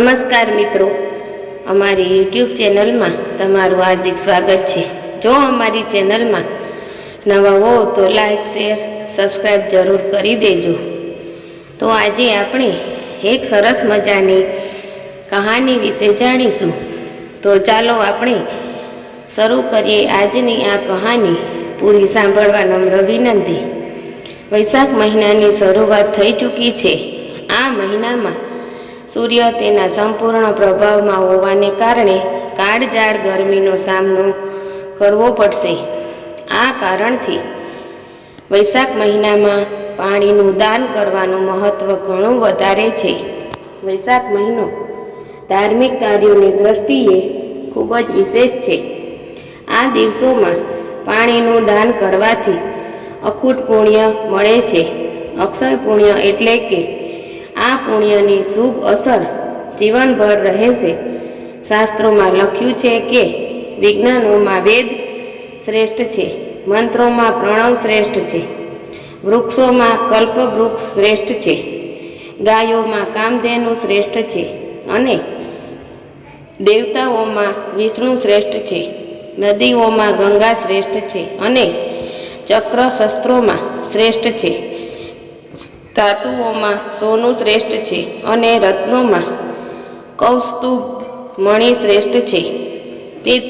નમસ્કાર મિત્રો, અમારી યુટ્યુબ ચેનલમાં તમારું હાર્દિક સ્વાગત છે। જો અમારી ચેનલમાં નવા હો તો લાઈક શેર સબસ્ક્રાઈબ જરૂર કરી દેજો। તો આજે આપણે એક સરસ મજાની કહાની વિશે જાણીશું। તો ચાલો આપણે શરૂ કરીએ આજની આ કહાની। પૂરી સાંભળવા નમ્ર વિનંતી। વૈશાખ મહિનાની શરૂઆત થઈ ચૂકી છે। આ મહિનામાં સૂર્ય તેના સંપૂર્ણ પ્રભાવમાં હોવાને કારણે કાળઝાળ ગરમીનો સામનો કરવો પડશે। આ કારણથી વૈશાખ મહિનામાં પાણીનું દાન કરવાનું મહત્ત્વ ઘણું વધારે છે। વૈશાખ મહિનો ધાર્મિક કાર્યોની દ્રષ્ટિએ ખૂબ જ વિશેષ છે। આ દિવસોમાં પાણીનું દાન કરવાથી અખૂટ પુણ્ય મળે છે। અક્ષય પુણ્ય એટલે કે આ પુણ્યની શુભ અસર જીવનભર રહેશે। શાસ્ત્રોમાં લખ્યું છે કે વિજ્ઞાનોમાં વેદ શ્રેષ્ઠ છે, મંત્રોમાં પ્રણવ શ્રેષ્ઠ છે, વૃક્ષોમાં કલ્પવૃક્ષ શ્રેષ્ઠ છે, ગાયોમાં કામધેનુ શ્રેષ્ઠ છે અને દેવતાઓમાં વિષ્ણુ શ્રેષ્ઠ છે, નદીઓમાં ગંગા શ્રેષ્ઠ છે અને ચક્ર શસ્ત્રોમાં શ્રેષ્ઠ છે, ધાતુઓમાં સોનું શ્રેષ્ઠ છે અને રત્નોમાં કૌસ્તુભ મણિ શ્રેષ્ઠ છે।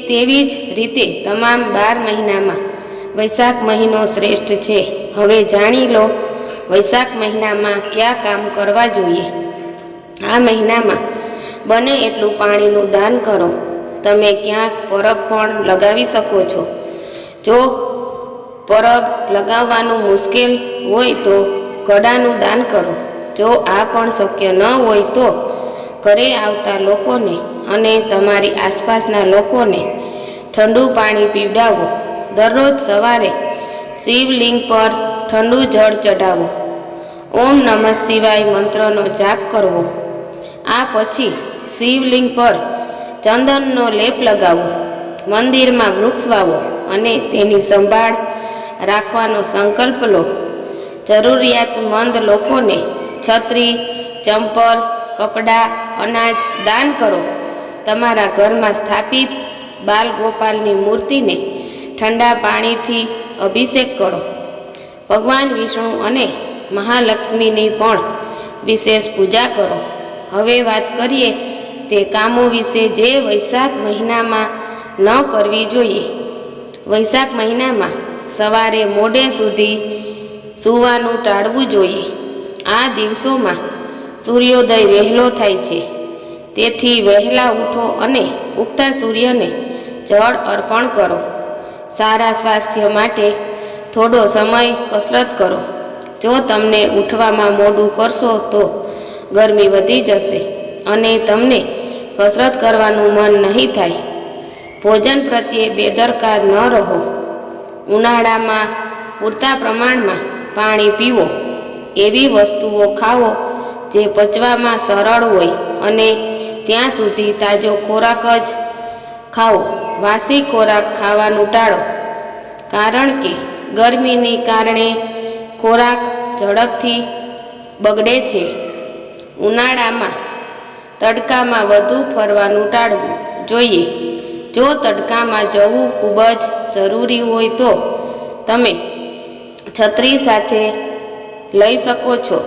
તેવી જ રીતે તમામ 12 મહિનામાં વૈશાખ મહિનો શ્રેષ્ઠ છે। હવે જાણી લો વૈશાખ મહિનામાં કયા કામ કરવા જોઈએ। આ મહિનામાં બને એટલું પાણીનું દાન કરો। તમે ક્યાંક પરબ પણ લગાવી શકો છો। જો પરબ લગાવવાનું મુશ્કેલ હોય તો ઘડાનું દાન કરો। જો આ પણ શક્ય ન હોય તો ઘરે આવતા લોકોને અને તમારી આસપાસના લોકોને ઠંડુ પાણી પીવડાવો। દરરોજ સવારે શિવલિંગ પર ઠંડુ જળ ચઢાવો। ઓમ નમઃ શિવાય મંત્રનો જાપ કરવો। આ પછી શિવલિંગ પર ચંદનનો લેપ લગાવો। મંદિરમાં વૃક્ષ વાવો અને તેની સંભાળ રાખવાનો સંકલ્પ લો। જરૂરિયાતમંદ લોકોને છત્રી, ચંપલ, કપડાં, અનાજ દાન કરો। તમારા ઘરમાં સ્થાપિત બાલ ગોપાલની મૂર્તિને ઠંડા પાણીથી અભિષેક કરો। ભગવાન વિષ્ણુ અને મહાલક્ષ્મીની પણ વિશેષ પૂજા કરો। હવે વાત કરીએ તે કામો વિશે જે વૈશાખ મહિનામાં ન કરવી જોઈએ। વૈશાખ મહિનામાં સવારે મોડે સુધી સૂવાનું ટાળવું જોઈએ। આ દિવસોમાં સૂર્યોદય વહેલો થાય છે, તેથી વહેલા ઉઠો અને ઉગતા સૂર્યને જળ અર્પણ કરો। સારા સ્વાસ્થ્ય માટે થોડો સમય કસરત કરો। જો તમને ઉઠવામાં મોડું કરશો તો ગરમી વધી જશે અને તમને કસરત કરવાનું મન નહીં થાય। ભોજન પ્રત્યે બેદરકાર ન રહો। ઉનાળામાં પૂરતા પ્રમાણમાં પાણી પીવો। એવી વસ્તુઓ ખાઓ જે પચવામાં સરળ હોય અને ત્યાં સુધી તાજો ખોરાક જ ખાઓ। વાસી ખોરાક ખાવાનું ટાળો, કારણ કે ગરમીને કારણે ખોરાક ઝડપથી બગડે છે। ઉનાળામાં તડકામાં વધુ ફરવાનું ટાળવું જોઈએ। જો તડકામાં જવું ખૂબ જ જરૂરી હોય તો તમે છત્રી સાથે લઈ શકો છો।